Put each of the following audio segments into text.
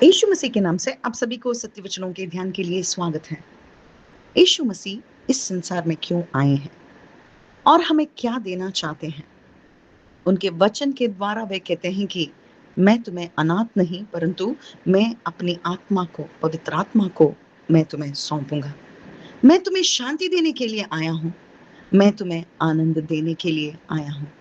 यीशु मसीह के नाम से आप सभी को सत्य वचनों के ध्यान के लिए स्वागत है। यीशु मसीह इस संसार में क्यों आए हैं और हमें क्या देना चाहते हैं? उनके वचन के द्वारा वे कहते हैं कि मैं तुम्हें अनाथ नहीं परंतु मैं अपनी आत्मा को, पवित्र आत्मा को मैं तुम्हें सौंपूंगा। मैं तुम्हें शांति देने के लिए आया हूँ। मैं तुम्हें आनंद देने के लिए आया हूँ।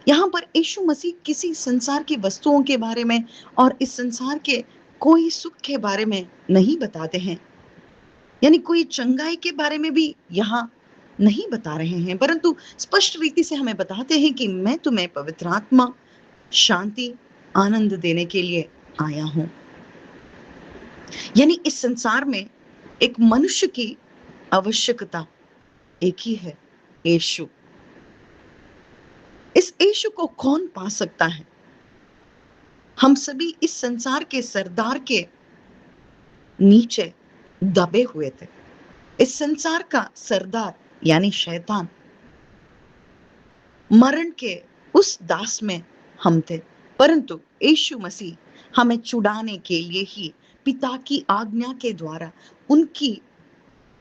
यहाँ पर यीशु मसीह किसी संसार की वस्तुओं के बारे में और इस संसार के कोई सुख के बारे में नहीं बताते हैं, यानी कोई चंगाई के बारे में भी यहाँ नहीं बता रहे हैं, परंतु स्पष्ट रीति से हमें बताते हैं कि मैं तुम्हें पवित्र आत्मा, शांति, आनंद देने के लिए आया हूं। यानी इस संसार में एक मनुष्य की आवश्यकता एक ही है, यीशु। इस यीशु को कौन पा सकता है? हम सभी इस संसार के सरदार के नीचे दबे हुए थे। इस संसार का सरदार यानी शैतान, मरण के उस दास में हम थे, परंतु यीशु मसीह हमें छुड़ाने के लिए ही पिता की आज्ञा के द्वारा, उनकी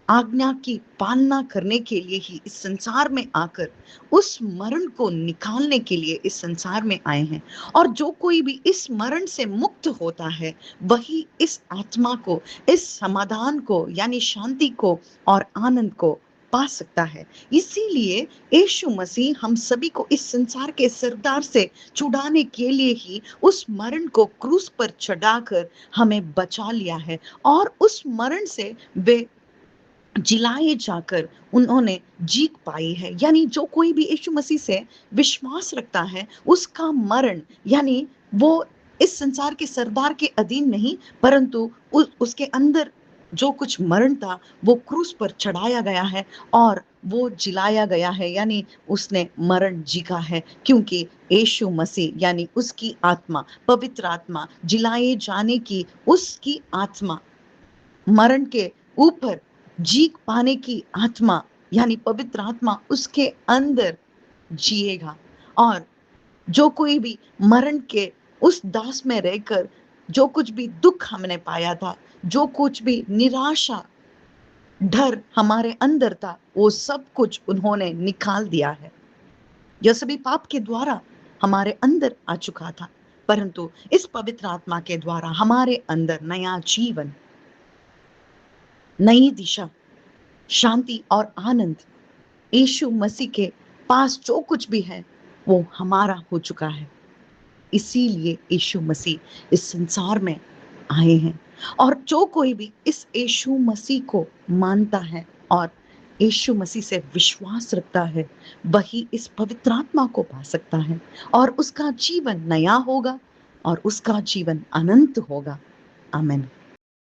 आज्ञा की पालना करने के लिए ही इस संसार में आकर उस मरण को निकालने के लिए इस संसार में आए हैं। और जो कोई भी इस मरण से मुक्त होता है, वही इस आत्मा को, इस समाधान को यानी शांति को और आनंद को पा सकता है। इसीलिए यीशु मसीह हम सभी को इस संसार के सरदार से छुड़ाने के लिए ही उस मरण को क्रूस पर चढ़ाकर हमें बचा लिया है और उस मरण से वे जिलाए जाकर उन्होंने जीत पाई है। यानी जो कोई भी यीशु मसीह से विश्वास रखता है, उसका मरण यानी वो इस संसार के सरदार के अधीन नहीं, परंतु उसके अंदर जो कुछ मरण था वो क्रूस पर चढ़ाया गया है और वो जिलाया गया है, यानी उसने मरण जीता है। क्योंकि यीशु मसीह यानी उसकी आत्मा, पवित्र आत्मा, जिलाए जाने की उसकी आत्मा, मरण के ऊपर जीत पाने की आत्मा यानी पवित्र आत्मा उसके अंदर जिएगा। और जो कोई भी मरण के उस दास में रहकर जो कुछ भी दुख हमने पाया था, जो कुछ भी निराशा, डर हमारे अंदर था, वो सब कुछ उन्होंने निकाल दिया है। यह सभी पाप के द्वारा हमारे अंदर आ चुका था, परंतु इस पवित्र आत्मा के द्वारा हमारे अंदर नया जीवन, नई दिशा, शांति और आनंद यीशु मसीह के पास जो कुछ भी है वो हमारा हो चुका है। इसीलिए यीशु मसीह इस संसार में आए हैं और जो कोई भी इस यीशु मसीह को मानता है और यीशु मसीह से विश्वास रखता है, वही इस पवित्र आत्मा को पा सकता है और उसका जीवन नया होगा और उसका जीवन अनंत होगा। आमीन।